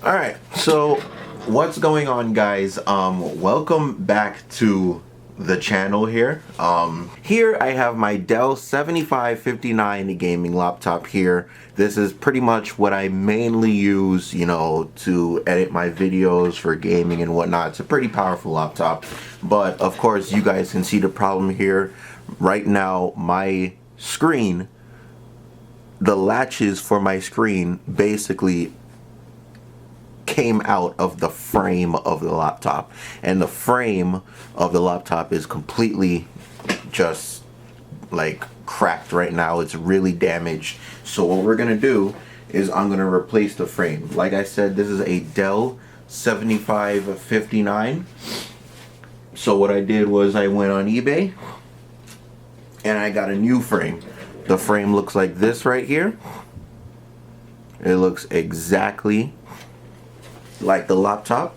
Alright, so what's going on, guys? Welcome back to the channel here. Here I have my Dell 7559 gaming laptop here. This is pretty much what I mainly use, you know, to edit my videos for gaming and whatnot. It's a pretty powerful laptop, but of course you guys can see the problem here. Right now, my screen, the latches for my screen basically came out of the frame of the laptop, and the frame of the laptop is completely just like cracked right now. It's really damaged. So what we're gonna do is I'm gonna replace the frame. Like I said, this is a Dell 7559. So what I did was I went on eBay and I got a new frame. The frame looks like this right here. It looks exactly like the laptop's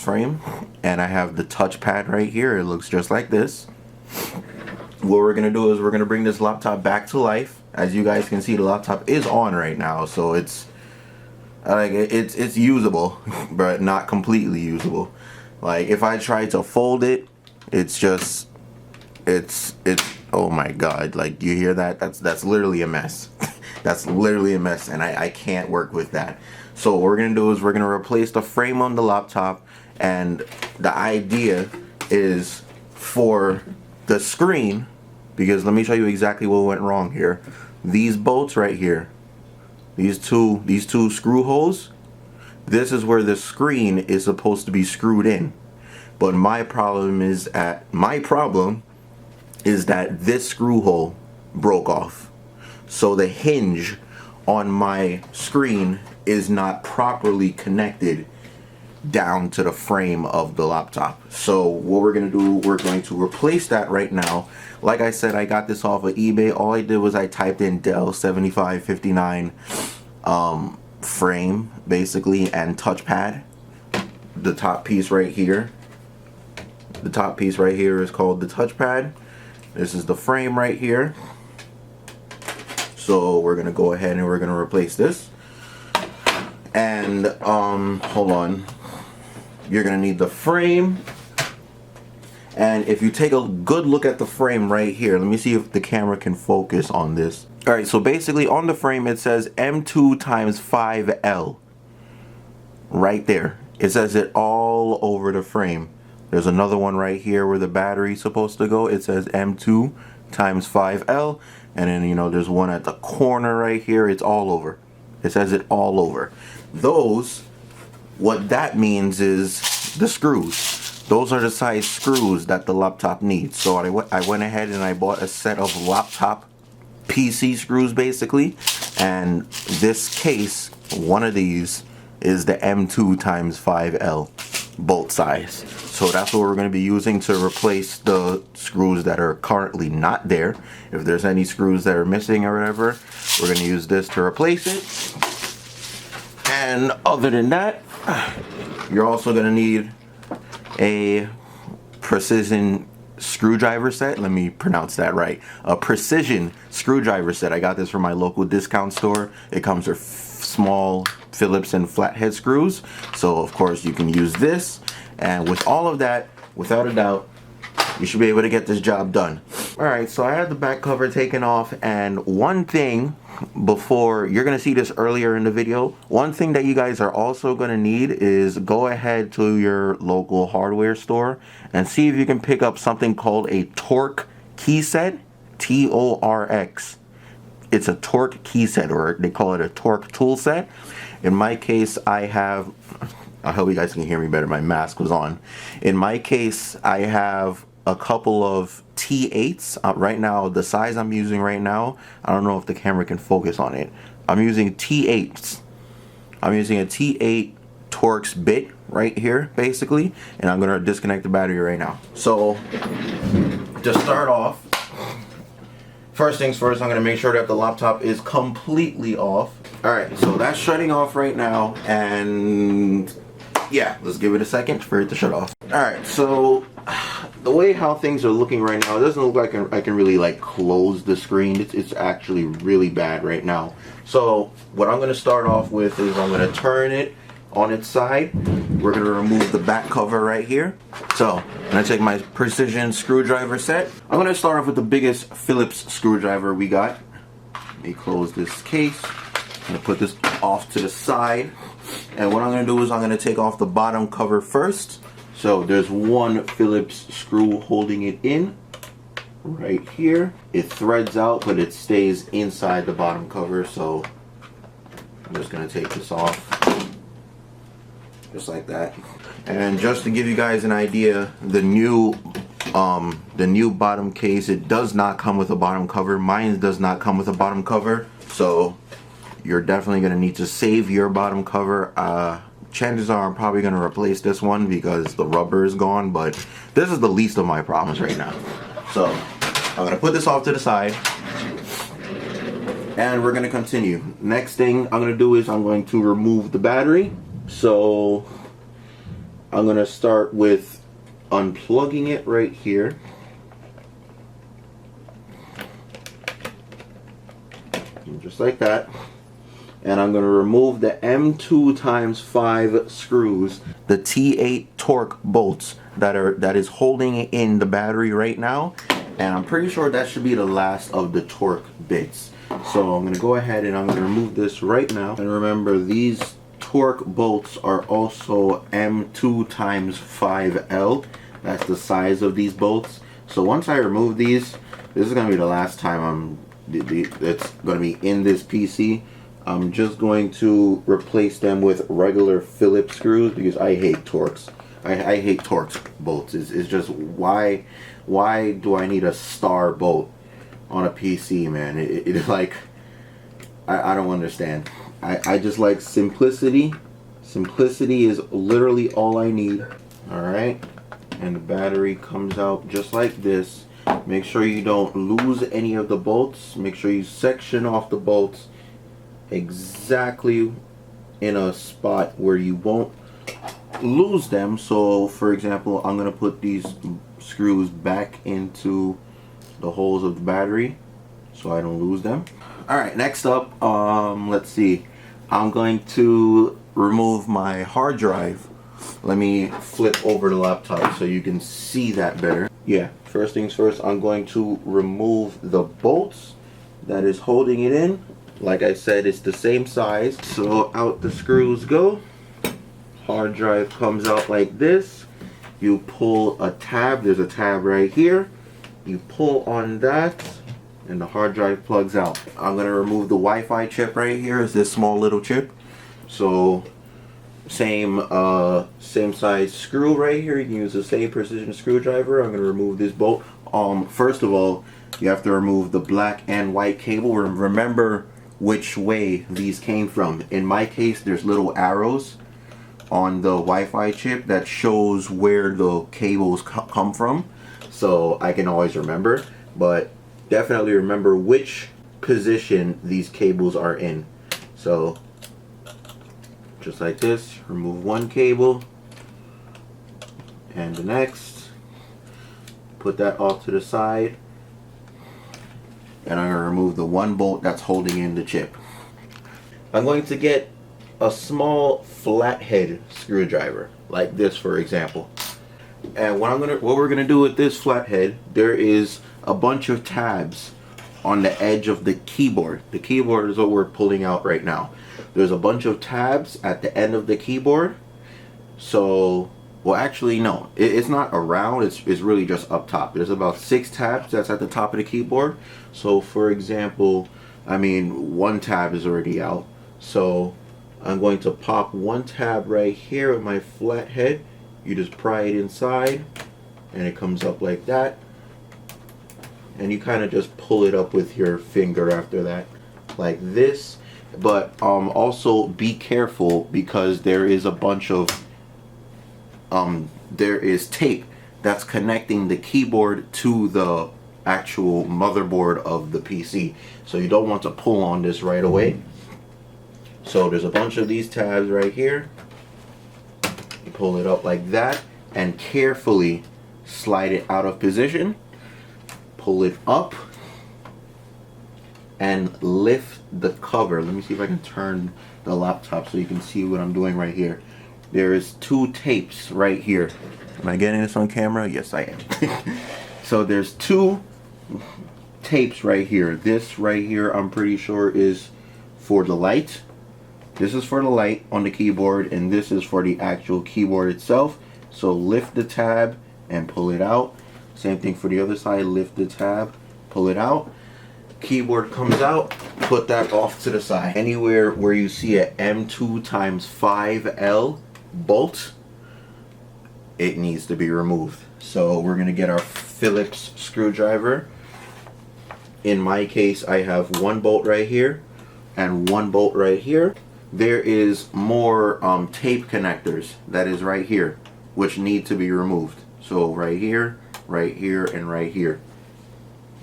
frame, and I have the touchpad right here. It looks just like this. What we're gonna do is we're gonna bring this laptop back to life. As you guys can see, the laptop is on right now, so it's like it's usable, but not completely usable. Like if I try to fold it, it's oh my god, like you hear that? That's literally a mess. That's literally a mess, and I can't work with that. So what we're gonna do is we're gonna replace the frame on the laptop, and the idea is for the screen, because let me show you exactly what went wrong here. These bolts right here, these two screw holes, this is where the screen is supposed to be screwed in. But my problem is that this screw hole broke off. So the hinge on my screen is not properly connected down to the frame of the laptop. So what we're gonna do, we're going to replace that right now. Like I said, I got this off of eBay. All I did was I typed in Dell 7559 frame basically, and touchpad. The top piece right here, the top piece right here is called the touchpad. This is the frame right here. So we're gonna go ahead and we're gonna replace this. And hold on, you're gonna need the frame. And if you take a good look at the frame right here, let me see if the camera can focus on this. All right, so basically on the frame it says M2 times 5L right there. It says it all over the frame. There's another one right here where the battery's supposed to go. It says M2 times 5L. And then, you know, there's one at the corner right here. It's all over. It says it all over. Those, what that means is the screws. Those are the size screws that the laptop needs. So I went ahead and I bought a set of laptop PC screws basically. And this case, one of these is the M2 times 5L bolt size. So that's what we're going to be using to replace the screws that are currently not there. If there's any screws that are missing or whatever, we're going to use this to replace it. And other than that, you're also going to need a precision screwdriver set. Let me pronounce that right. A precision screwdriver set. I got this from my local discount store. It comes with small Phillips and flathead screws. So of course you can use this. And with all of that, without a doubt, you should be able to get this job done. Alright, so I had the back cover taken off, and one thing before, you're going to see this earlier in the video, one thing that you guys are also going to need is go ahead to your local hardware store and see if you can pick up something called a torque key set, T-O-R-X. It's a torque key set, or they call it a torque tool set. In my case, I hope you guys can hear me better. My mask was on. In my case, I have a couple of T8s. Right now, the size I'm using right now, I don't know if the camera can focus on it. I'm using T8s. I'm using a T8 Torx bit right here, basically. And I'm going to disconnect the battery right now. So, to start off, first things first, I'm going to make sure that the laptop is completely off. Alright, so that's shutting off right now, and yeah, let's give it a second for it to shut off. Alright, so the way how things are looking right now, it doesn't look like I can really like close the screen. It's actually really bad right now. So what I'm going to start off with is I'm going to turn it on its side. We're going to remove the back cover right here. So I'm going to take my precision screwdriver set. I'm going to start off with the biggest Phillips screwdriver we got. Let me close this case. I'm going to put this off to the side. And what I'm going to do is I'm going to take off the bottom cover first. So there's one Phillips screw holding it in right here. It threads out, but it stays inside the bottom cover. So I'm just going to take this off just like that. And just to give you guys an idea, the new bottom case, it does not come with a bottom cover. Mine does not come with a bottom cover. So you're definitely going to need to save your bottom cover. Chances are I'm probably going to replace this one because the rubber is gone, but this is the least of my problems right now. So I'm going to put this off to the side and we're going to continue. Next thing I'm going to do is I'm going to remove the battery. So I'm going to start with unplugging it right here. Just like that. And I'm going to remove the M2x5 screws, the T8 torque bolts that is holding in the battery right now. And I'm pretty sure that should be the last of the torque bits. So I'm going to go ahead and I'm going to remove this right now. And remember, these torque bolts are also M2x5L. That's the size of these bolts. So once I remove these, this is going to be the last time it's going to be in this PC. I'm just going to replace them with regular Phillips screws because I hate Torx. I hate Torx bolts. It's just why do I need a star bolt on a PC, man? It's like I don't understand. I just like simplicity. Simplicity is literally all I need. Alright, and the battery comes out just like this. Make sure you don't lose any of the bolts. Make sure you section off the bolts exactly in a spot where you won't lose them. So for example, I'm going to put these screws back into the holes of the battery so I don't lose them. Alright, next up, let's see. I'm going to remove my hard drive. Let me flip over the laptop so you can see that better. Yeah, first things first, I'm going to remove the bolts that is holding it in. Like I said, it's the same size. So out the screws go. Hard drive comes out like this. You pull a tab. There's a tab right here. You pull on that and the hard drive plugs out. I'm going to remove the Wi-Fi chip right here. Is this small little chip. So same size screw right here. You can use the same precision screwdriver. I'm going to remove this bolt. First of all, you have to remove the black and white cable. Remember which way these came from. In my case, there's little arrows on the Wi-Fi chip that shows where the cables come from, so I can always remember. But definitely remember which position these cables are in. So just like this, remove one cable and the next, put that off to the side. And I'm going to remove the one bolt that's holding in the chip. I'm going to get a small flathead screwdriver, like this for example. And what we're going to do with this flathead, there is a bunch of tabs on the edge of the keyboard. The keyboard is what we're pulling out right now. There's a bunch of tabs at the end of the keyboard. So, well actually no, it's not around, it's really just up top. There's about 6 tabs that's at the top of the keyboard. So for example, I mean, one tab is already out. So I'm going to pop one tab right here with my flathead. You just pry it inside and it comes up like that. And you kind of just pull it up with your finger after that, like this. But also be careful because there is a bunch of there is tape that's connecting the keyboard to the actual motherboard of the PC. So you don't want to pull on this right away. So there's a bunch of these tabs right here. You pull it up like that and carefully slide it out of position, pull it up, and lift the cover. Let me see if I can turn the laptop so you can see what I'm doing right here. There is 2 tapes right here. Am I getting this on camera? Yes, I am. So there's 2 tapes right here. This right here, I'm pretty sure is for the light. This is for the light on the keyboard, and this is for the actual keyboard itself. So lift the tab and pull it out. Same thing for the other side. Lift the tab, pull it out. Keyboard comes out, put that off to the side. Anywhere where you see a M2x5L bolt, it needs to be removed. So we're gonna get our Phillips screwdriver. In my case, I have 1 bolt right here and 1 bolt right here. There is more tape connectors that is right here, which need to be removed. So right here, and right here.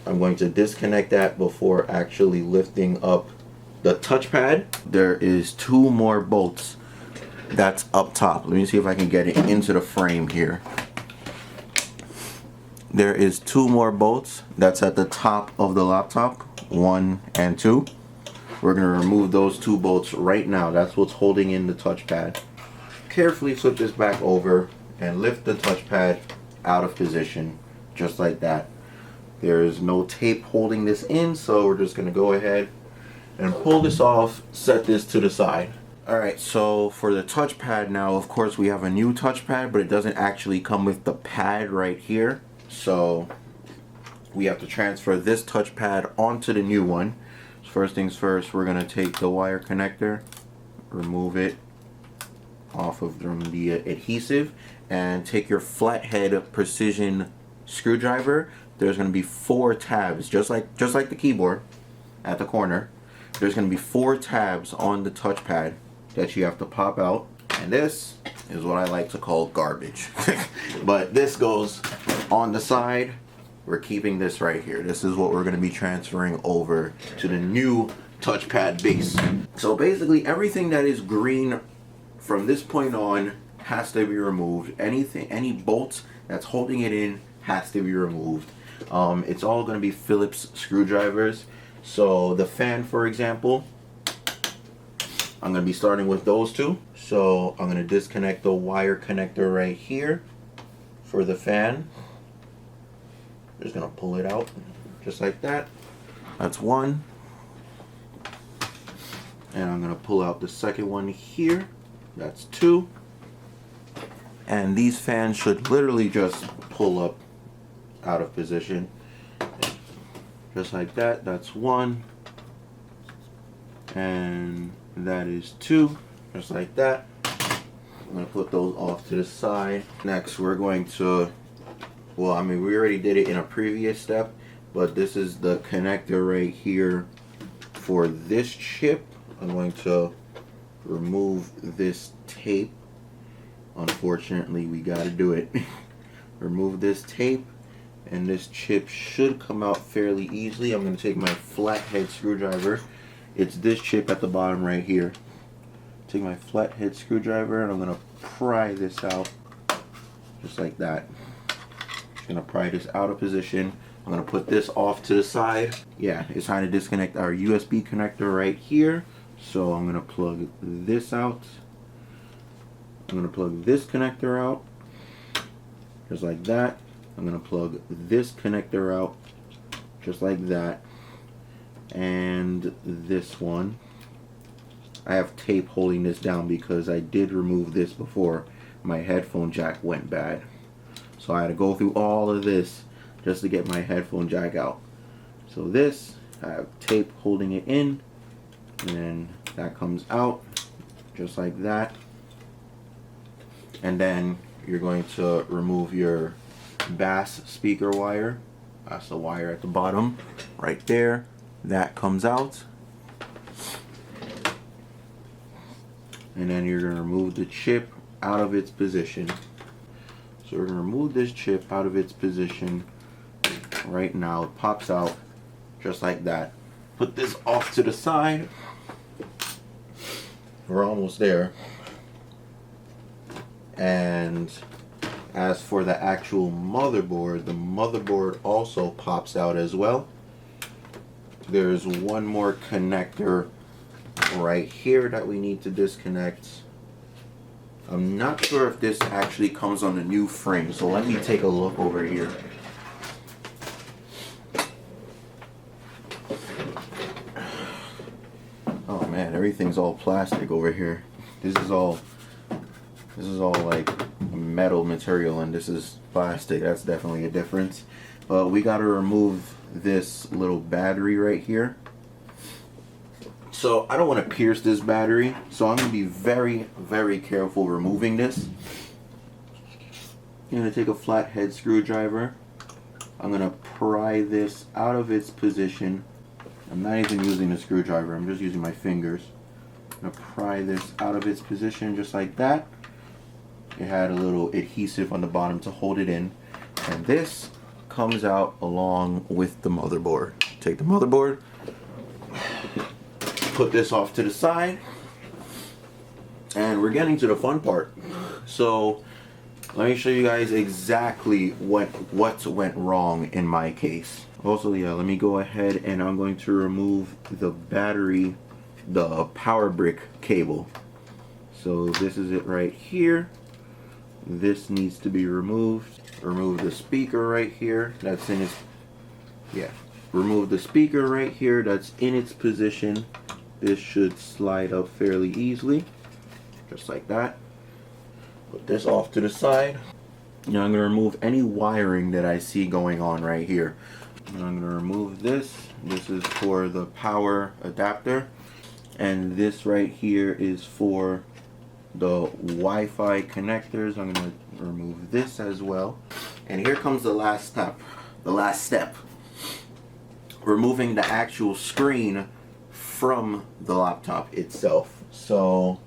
I'm going to disconnect that before actually lifting up the touchpad. There is 2 more bolts that's up top. Let me see if I can get it into the frame here. There is 2 more bolts that's at the top of the laptop, 1 and 2. We're going to remove those 2 bolts right now. That's what's holding in the touchpad. Carefully flip this back over and lift the touchpad out of position, just like that. There is no tape holding this in, so we're just going to go ahead and pull this off, set this to the side. Alright, so for the touchpad now, of course we have a new touchpad, but it doesn't actually come with the pad right here. So we have to transfer this touchpad onto the new one. First things first, we're going to take the wire connector, remove it off of the adhesive, and take your flathead precision screwdriver. There's going to be 4 tabs, just like the keyboard at the corner. There's going to be 4 tabs on the touchpad that you have to pop out. And this is what I like to call garbage. But this goes on the side. We're keeping this right here. This is what we're going to be transferring over to the new touchpad base. So basically everything that is green from this point on has to be removed. Any bolts that's holding it in has to be removed. It's all going to be Phillips screwdrivers. So the fan, for example, I'm going to be starting with those 2. So I'm going to disconnect the wire connector right here for the fan. Just going to pull it out just like that. That's 1. And I'm going to pull out the second one here. That's 2. And these fans should literally just pull up out of position. Just like that. That's 1. And that is 2. Just like that. I'm going to put those off to the side. Next, we're going to, well, I mean, we already did it in a previous step, but this is the connector right here for this chip. I'm going to remove this tape. Unfortunately, we got to do it. Remove this tape, and this chip should come out fairly easily. I'm going to take my flathead screwdriver. It's this chip at the bottom right here. Take my flathead screwdriver, and I'm going to pry this out just like that. Just going to pry this out of position. I'm going to put this off to the side. Yeah, it's time to disconnect our USB connector right here. So I'm going to plug this out. I'm going to plug this connector out just like that. I'm going to plug this connector out just like that. And this one. I have tape holding this down because I did remove this before my headphone jack went bad. So I had to go through all of this just to get my headphone jack out. So this, I have tape holding it in, and then that comes out just like that. And then you're going to remove your bass speaker wire. That's the wire at the bottom right there. That comes out. And then you're going to remove the chip out of its position. So we're going to remove this chip out of its position right now. It pops out just like that. Put this off to the side. We're almost there. And As for the actual motherboard, the motherboard also pops out as well. There's one more connector right here that we need to disconnect. I'm not sure if this actually comes on a new frame, so let me take a look over here. Oh man, everything's all plastic over here. This is all like metal material and this is plastic. That's definitely a difference. But we got to remove this little battery right here. So I don't want to pierce this battery, so I'm going to be very, very careful removing this. I'm going to take a flathead screwdriver. I'm going to pry this out of its position. I'm not even using a screwdriver, I'm just using my fingers. I'm going to pry this out of its position just like that. It had a little adhesive on the bottom to hold it in. And this comes out along with the motherboard. Take the motherboard, put this off to the side, and we're getting to the fun part. So let me show you guys exactly what went wrong in my case. Also, yeah, let me go ahead and I'm going to remove the battery, the power brick cable. So this is it right here. This needs to be removed. Remove the speaker right here. That's in its, yeah. Remove the speaker right here. That's in its position. This should slide up fairly easily, just like that. Put this off to the side. Now I'm going to remove any wiring that I see going on right here. And I'm going to remove this. This is for the power adapter. And this right here is for the Wi-Fi connectors. I'm going to remove this as well. And here comes the last step. The last step. Removing the actual screen from the laptop itself. So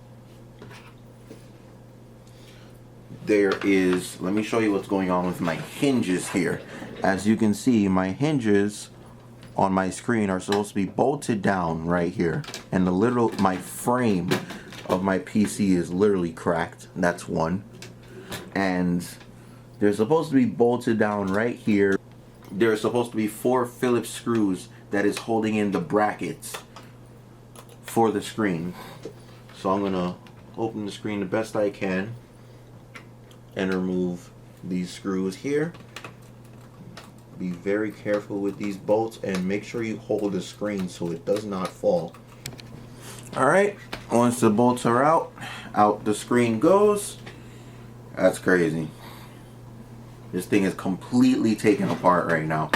there is, let me show you what's going on with my hinges here. As you can see, my hinges on my screen are supposed to be bolted down right here, and my frame of my PC is literally cracked. That's one. And they're supposed to be bolted down right here. There are supposed to be 4 Phillips screws that is holding in the brackets for the screen. So I'm gonna open the screen the best I can and remove these screws here. Be very careful with these bolts and make sure you hold the screen so it does not fall. Alright, once the bolts are out the screen goes. That's crazy. This thing is completely taken apart right now.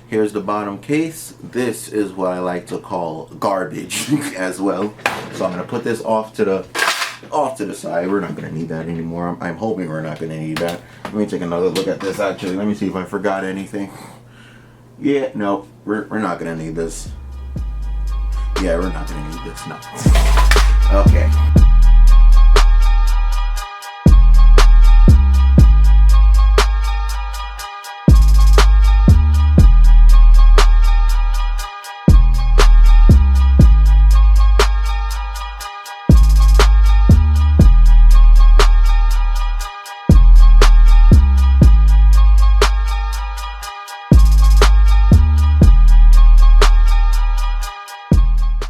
Here's the bottom case. This is what I like to call garbage as well. So I'm gonna put this off to the side. We're not gonna need that anymore. I'm hoping we're not gonna need that. Let me take another look at this actually. Let me see if I forgot anything. Yeah, no, we're not gonna need this. Yeah, we're not gonna need this, no. Okay.